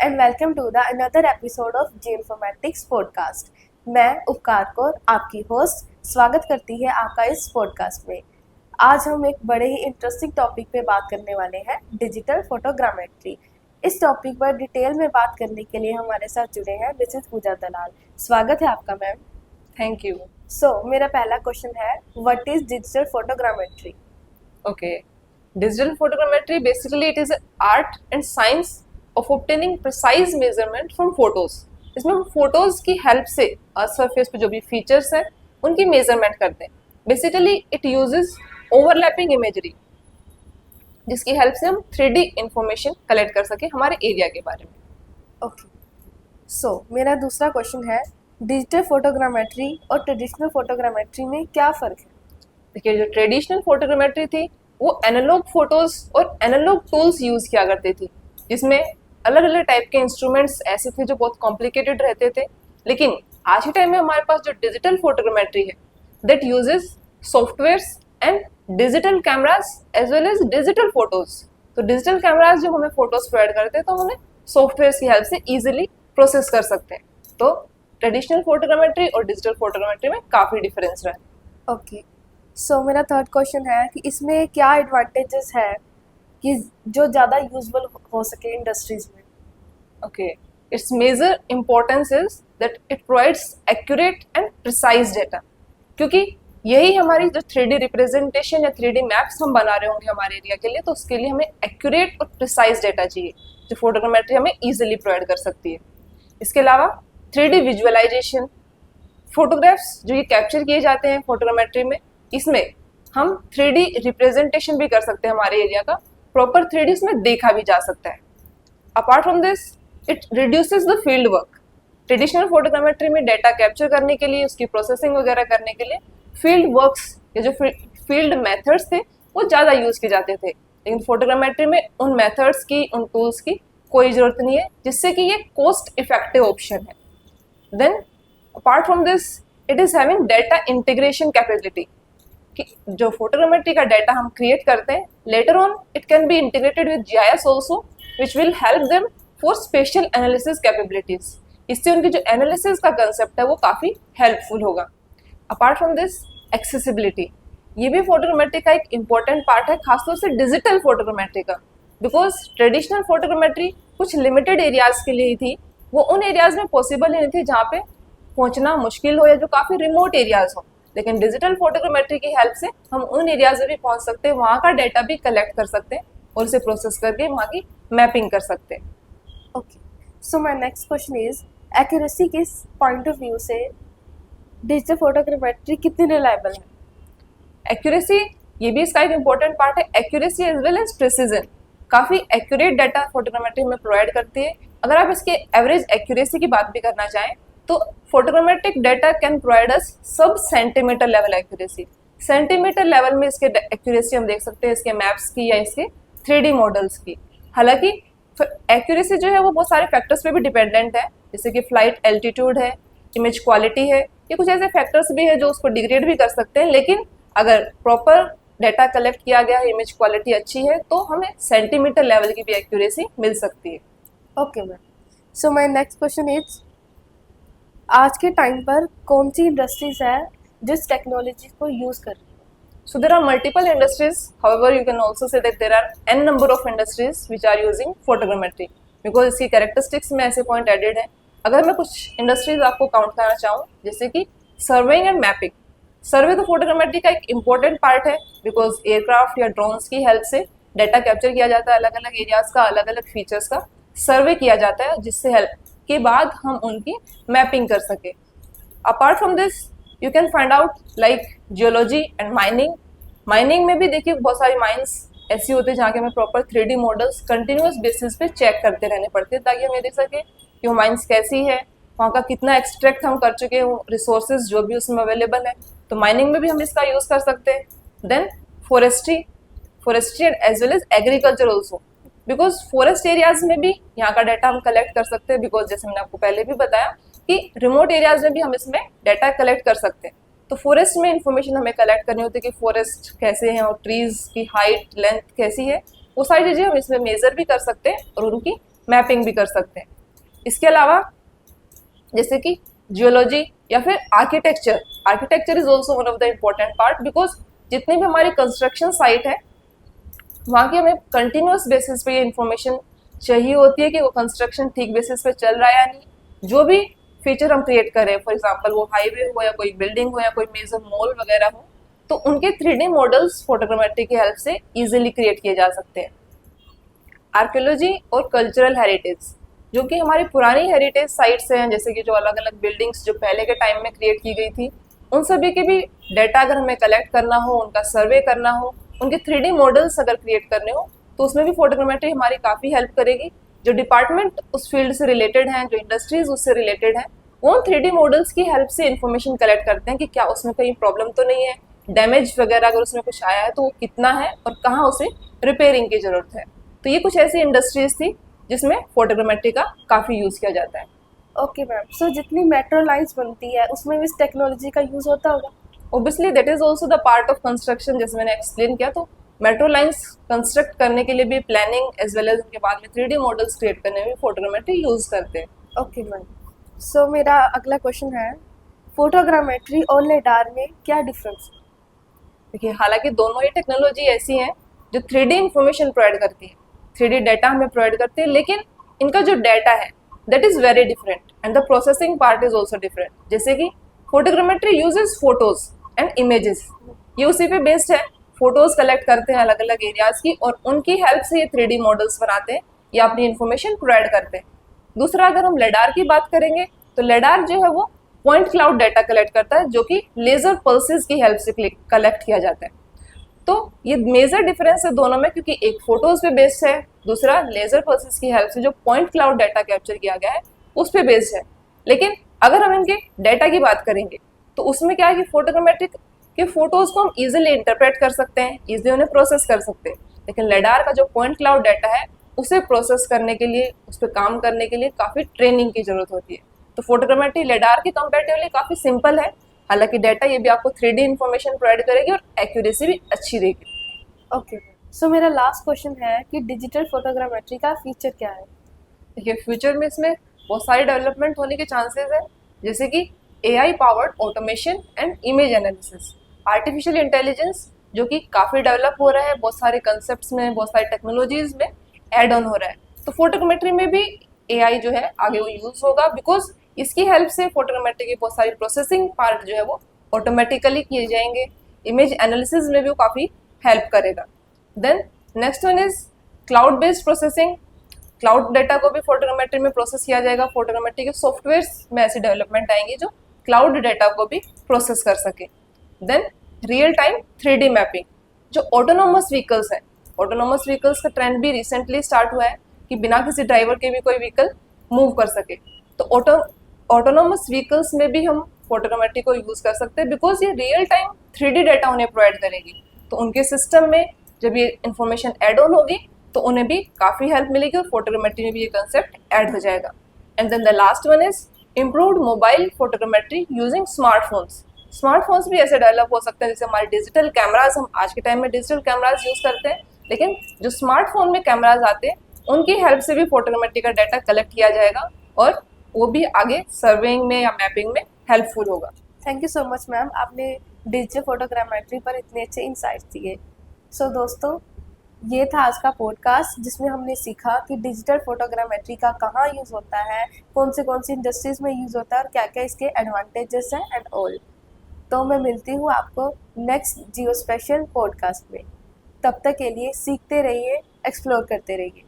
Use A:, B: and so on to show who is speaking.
A: and welcome to the another episode of Geoinformatics podcast। मैं उपकार कौर आपकी होस्ट स्वागत करती है आपका इस पॉडकास्ट में। आज हम एक बड़े ही इंटरेस्टिंग टॉपिक पे बात करने वाले हैं, डिजिटल फोटोग्रामेट्री। इस टॉपिक पर डिटेल में बात करने के लिए हमारे साथ जुड़े हैं मिसेस पूजा दलाल। स्वागत है आपका मैम।
B: Thank you.
A: मेरा पहला क्वेश्चन है, what is digital photogrammetry?
B: Okay, digital photogrammetry basically it is an art and science of obtaining precise measurement from photos। इसमें हम फोटोज की हेल्प से अर्थ सरफेस पे जो भी फीचर्स हैं उनकी मेजरमेंट करते हैं। Basically it uses overlapping imagery, जिसकी हेल्प से हम 3D इंफॉर्मेशन कलेक्ट कर सके हमारे एरिया के बारे में।
A: ओके, मेरा दूसरा क्वेश्चन है, डिजिटल फोटोग्रामेट्री और ट्रेडिशनल फोटोग्रामेट्री में क्या फ़र्क है?
B: देखिए, जो ट्रेडिशनल फोटोग्रामेट्री थी वो एनालॉग फोटोज और एनालॉग टूल्स यूज किया करती थी, जिसमें अलग अलग टाइप के इंस्ट्रूमेंट्स ऐसे थे जो बहुत कॉम्प्लिकेटेड रहते थे। लेकिन आज के टाइम में हमारे पास जो डिजिटल फोटोग्रामेट्री है that uses softwares and digital cameras as well as digital photos. तो डिजिटल कैमराज जो हमें फोटोज प्रोवाइड करते हैं तो हमें सॉफ्टवेयर की हेल्प से ईजिली प्रोसेस कर सकते हैं। तो ट्रेडिशनल फोटोग्रामेट्री और डिजिटल फोटोग्रामेट्री में काफ़ी डिफरेंस रहा है।
A: ओके, मेरा थर्ड क्वेश्चन है कि इसमें क्या एडवांटेजेस है कि जो ज़्यादा यूजफुल हो सके इंडस्ट्रीज में?
B: Okay, its major importance is that it provides accurate and precise data। क्योंकि यही हमारी जो 3D रिप्रेजेंटेशन या 3D मैप्स हम बना रहे होंगे हमारे एरिया के लिए, तो उसके लिए हमें एक्यूरेट और प्रिसाइज डेटा चाहिए जो फोटोग्रामेट्री हमें इजीली प्रोवाइड कर सकती है। इसके अलावा 3D विजुअलाइजेशन, फोटोग्राफ्स जो ये कैप्चर किए जाते हैं फोटोग्रामेट्री में, इसमें हम 3D रिप्रेजेंटेशन भी कर सकते हैं हमारे एरिया का, प्रॉपर 3D इसमें देखा भी जा सकता है। Apart from this it reduces the field work. Traditional photogrammetry में डेटा कैप्चर करने के लिए, उसकी प्रोसेसिंग वगैरह करने के लिए फील्ड वर्क्स या जो फील्ड मेथड्स थे वो ज़्यादा यूज़ किए जाते थे। लेकिन फोटोग्रामेट्री में उन मेथड्स की, उन टूल्स की कोई ज़रूरत नहीं है, जिससे कि ये कॉस्ट इफेक्टिव ऑप्शन है। Then apart from this it is having data integration capability, कि जो फोटोग्रामेट्री का डाटा हम क्रिएट करते हैं later on it can be integrated with GIS also, which will help them for spatial analysis capabilities. इससे उनकी जो एनालिसिस का कंसेप्ट है वो काफ़ी हेल्पफुल होगा। अपार्ट फ्रॉम दिस एक्सेसिबिलिटी, ये भी फोटोग्रामेट्री का एक इम्पॉर्टेंट पार्ट है, खासतौर से डिजिटल फोटोग्रामेट्री का। बिकॉज ट्रेडिशनल फोटोग्रामेट्री कुछ लिमिटेड एरियाज के लिए ही थी, वो उन एरियाज में पॉसिबल ही नहीं थी जहाँ पे पहुँचना मुश्किल हो या जो काफ़ी रिमोट एरियाज हो। लेकिन डिजिटल फोटोग्रामेट्री की हेल्प से हम उन एरियाज में भी पहुंच सकते हैं, वहाँ का डेटा भी कलेक्ट कर सकते हैं और उसे प्रोसेस करके वहाँ की मैपिंग कर सकते हैं।
A: Okay, my next question is, accuracy के पॉइंट ऑफ व्यू से डिजिटल फोटोग्रामेट्री कितनी रिलायबल है?
B: एक्यूरेसी, ये भी इसका एक इम्पोर्टेंट पार्ट है। Accuracy as well as precision, काफ़ी एक्यूरेट डाटा फोटोग्रामेट्री में प्रोवाइड करती है। अगर आप इसके एवरेज एक्यूरेसी की बात भी करना चाहें तो photogrammetric data can provide us sub centimetre level accuracy. Centimetre level में इसके एक्यूरेसी हम देख सकते हैं इसके मैप्स की या इसके 3D मॉडल्स की। हालांकि एक्यूरेसी जो है वो बहुत सारे फैक्टर्स पे भी डिपेंडेंट है, जैसे कि फ्लाइट एल्टीट्यूड है, इमेज क्वालिटी है, ये कुछ ऐसे फैक्टर्स भी है जो उसको डिग्रेड भी कर सकते हैं। लेकिन अगर प्रॉपर डाटा कलेक्ट किया गया है, इमेज क्वालिटी अच्छी है, तो हमें सेंटीमीटर लेवल की भी एक्यूरेसी मिल सकती है।
A: Okay ma'am, my next question is, आज के टाइम पर कौन सी इंडस्ट्रीज है जो इस टेक्नोलॉजी को यूज कर रही है?
B: So there are multiple industries. However, you can also say that there are n number of industries which are using photogrammetry because इसकी characteristics में ऐसे point added है। अगर मैं कुछ इंडस्ट्रीज आपको काउंट करना चाहूँ, जैसे कि सर्वेइंग एंड मैपिंग। सर्वे तो फोटोग्रामेट्री का एक इम्पोर्टेंट पार्ट है, बिकॉज एयरक्राफ्ट या ड्रोन्स की हेल्प से डाटा कैप्चर किया जाता है, अलग अलग एरियाज का, अलग अलग फीचर्स का सर्वे किया जाता है, जिससे हेल्प के बाद हम उनकी मैपिंग कर सके। Apart from this you can find out like geology and mining. Mining में भी देखिए बहुत सारी माइंस ऐसी होती है जहाँ के हमें proper 3D models continuous basis पे चेक करते रहने पड़ते हैं, ताकि हम ये देख सके कि वो माइंस कैसी है, वहाँ का कितना एक्सट्रैक्ट हम कर चुके हैं, वो रिसोर्सेज जो भी उसमें अवेलेबल है। तो माइनिंग में भी हम इसका यूज़ कर सकते हैं। Then forestry and as well as agriculture also, because forest areas में भी यहाँ का डाटा हम कलेक्ट कर सकते हैं, बिकॉज जैसे मैंने आपको पहले भी बताया कि रिमोट एरियाज में भी हम इसमें डाटा कलेक्ट कर सकते हैं। तो फॉरेस्ट में इंफॉर्मेशन हमें कलेक्ट करनी होती है कि फॉरेस्ट कैसे हैं और ट्रीज की हाइट लेंथ कैसी है, वो सारी चीज़ें हम इसमें मेजर भी कर सकते हैं और उनकी मैपिंग भी कर सकते हैं। इसके अलावा जैसे कि जियोलॉजी या फिर architecture, architecture is also one of the important part, because जितनी भी हमारी कंस्ट्रक्शन साइट है वहाँ की हमें कंटिन्यूस बेसिस पे ये इन्फॉर्मेशन चाहिए होती है कि वो कंस्ट्रक्शन ठीक बेसिस पे चल रहा है या नहीं। जो भी फीचर हम क्रिएट करें, फॉर एग्जांपल वो हाईवे हो या कोई बिल्डिंग हो या कोई मेजर मॉल वगैरह हो, तो उनके 3D मॉडल्स फोटोग्रामेट्री की हेल्प से इजीली क्रिएट किए जा सकते हैं। आर्कियोलॉजी और कल्चरल हेरिटेज, जो कि हमारी पुरानी हेरिटेज साइट्स हैं, जैसे कि जो अलग अलग बिल्डिंग्स जो पहले के टाइम में क्रिएट की गई थी, उन सभी के भी डाटा अगर हमें कलेक्ट करना हो, उनका सर्वे करना हो, उनके 3D मॉडल्स अगर क्रिएट करने हो, तो उसमें भी फोटोग्रामेट्री हमारी काफ़ी हेल्प करेगी। जो डिपार्टमेंट उस फील्ड से रिलेटेड हैं, जो इंडस्ट्रीज उससे रिलेटेड हैं, वो 3D मॉडल्स की हेल्प से इन्फॉर्मेशन कलेक्ट करते हैं कि क्या उसमें कहीं प्रॉब्लम तो नहीं है, डैमेज वगैरह अगर उसमें कुछ आया है तो वो कितना है और कहाँ उसे रिपेयरिंग की जरूरत है। तो ये कुछ ऐसी इंडस्ट्रीज थी जिसमें फोटोग्रामेट्री का काफ़ी यूज़ किया जाता है।
A: ओके मैम, सो जितनी मेट्रो लाइन्स बनती है उसमें भी इस टेक्नोलॉजी का यूज़ होता होगा?
B: Obviously that is also the part of construction, जैसे मैंने एक्सप्लेन किया। तो मेट्रो लाइन्स कंस्ट्रक्ट करने के लिए भी प्लानिंग एज वेल एज उनके बाद में 3D मॉडल्स क्रिएट करने में फोटोग्रामेट्री यूज़ करते हैं।
A: ओके मैम, सो मेरा अगला क्वेश्चन है, फोटोग्रामेट्री और लेडार में क्या डिफरेंस है?
B: देखिए, हालांकि दोनों ही टेक्नोलॉजी ऐसी हैं जो 3D इंफॉर्मेशन प्रोवाइड करती है, 3D डाटा हमें प्रोवाइड करती है, लेकिन इनका जो डाटा है that is very different and the processing part is also different. जैसे कि photogrammetry uses photos and images, ये उसी पे बेस्ड है। फोटोज कलेक्ट करते हैं अलग अलग एरियाज की और उनकी हेल्प से ये 3D मॉडल्स बनाते हैं या अपनी इन्फॉर्मेशन प्रोवाइड करते हैं। दूसरा, अगर हम लेडार की बात करेंगे तो लेडार जो है वो पॉइंट क्लाउड डाटा कलेक्ट करता है, जो कि लेजर पल्सेस की हेल्प से कलेक्ट किया जाता है। तो ये मेजर डिफरेंस है दोनों में, क्योंकि एक फोटोज पे बेस्ड है, दूसरा लेजर पल्सेस की हेल्प से जो पॉइंट क्लाउड डाटा कैप्चर किया गया है उस पे बेस्ड है। लेकिन अगर हम इनके डाटा की बात करेंगे तो उसमें क्या है कि फोटोग्रामेट्रिक के फोटोज को हम इजीली इंटरप्रेट कर सकते हैं, इजीली उन्हें प्रोसेस कर सकते हैं। लेकिन लेडार का जो पॉइंट क्लाउड डाटा है उसे प्रोसेस करने के लिए, उस पर काम करने के लिए काफ़ी ट्रेनिंग की जरूरत होती है। तो फोटोग्रामेट्री लेडार के कंपेरेटिवली काफ़ी सिंपल है, हालांकि डाटा ये भी आपको 3D इंफॉर्मेशन प्रोवाइड करेगी और एक्यूरेसी भी अच्छी देगी।
A: ओके, सो मेरा लास्ट क्वेश्चन है कि डिजिटल फोटोग्रामेट्री का फीचर क्या है?
B: देखिए, फ्यूचर में इसमें बहुत सारी डेवलपमेंट होने के चांसेस है, जैसे कि AI powered automation and image analysis, artificial intelligence जो कि काफ़ी डेवलप हो रहा है, बहुत सारे कंसेप्ट्स में, बहुत सारी टेक्नोलॉजीज में ऐड ऑन हो रहा है। तो फोटोग्रामेट्री में भी AI जो है आगे वो यूज़ होगा, बिकॉज इसकी हेल्प से फोटोग्रामेट्री की बहुत सारी प्रोसेसिंग पार्ट जो है वो ऑटोमेटिकली किए जाएंगे। इमेज एनालिसिस में भी वो काफ़ी हेल्प करेगा। Then next one is cloud based processing, cloud data को भी फोटोग्रामेट्री में प्रोसेस किया जाएगा। फोटोग्रामेट्री के सॉफ्टवेयर्स में ऐसी डेवलपमेंट आएंगी जो क्लाउड डाटा को भी प्रोसेस कर सके। Then real time 3D mapping, जो ऑटोनोमस व्हीकल्स हैं, ऑटोनोमस व्हीकल्स का ट्रेंड भी रिसेंटली स्टार्ट हुआ है कि बिना किसी ड्राइवर के भी कोई व्हीकल मूव कर सके। तो ऑटोनोमस व्हीकल्स में भी हम फोटोग्रामेट्री को यूज़ कर सकते हैं, बिकॉज ये रियल टाइम 3D डाटा उन्हें प्रोवाइड करेगी। तो उनके सिस्टम में जब ये इन्फॉर्मेशन ऐड ऑन होगी तो उन्हें भी काफ़ी हेल्प मिलेगी और फोटोग्रामेट्री में भी ये कंसेप्ट ऐड हो जाएगा। And then the last one is improved mobile photogrammetry using smartphones. Smartphones भी ऐसे डेवलप हो सकते हैं, जैसे हमारे डिजिटल कैमराज, हम आज के टाइम में डिजिटल कैमराज यूज़ करते हैं, लेकिन जो स्मार्टफोन में कैमराज आते हैं उनकी हेल्प से भी फोटोग्रामेट्री का डाटा कलेक्ट किया जाएगा और वो भी आगे सर्वेइंग में या मैपिंग में हेल्पफुल होगा।
A: Thank you so much ma'am, आपने डिजिटल फोटोग्रामेट्री पर इतने अच्छे इंसाइट्स दिए। सो दोस्तों, ये था आज का पॉडकास्ट जिसमें हमने सीखा कि डिजिटल फोटोग्रामेट्री का कहाँ यूज़ होता है, कौन सी इंडस्ट्रीज में यूज़ होता है और क्या क्या इसके एडवांटेजेस हैं एंड ऑल। तो मैं मिलती हूँ आपको नेक्स्ट जियो स्पेशल पॉडकास्ट में। तब तक के लिए सीखते रहिए, एक्सप्लोर करते रहिए।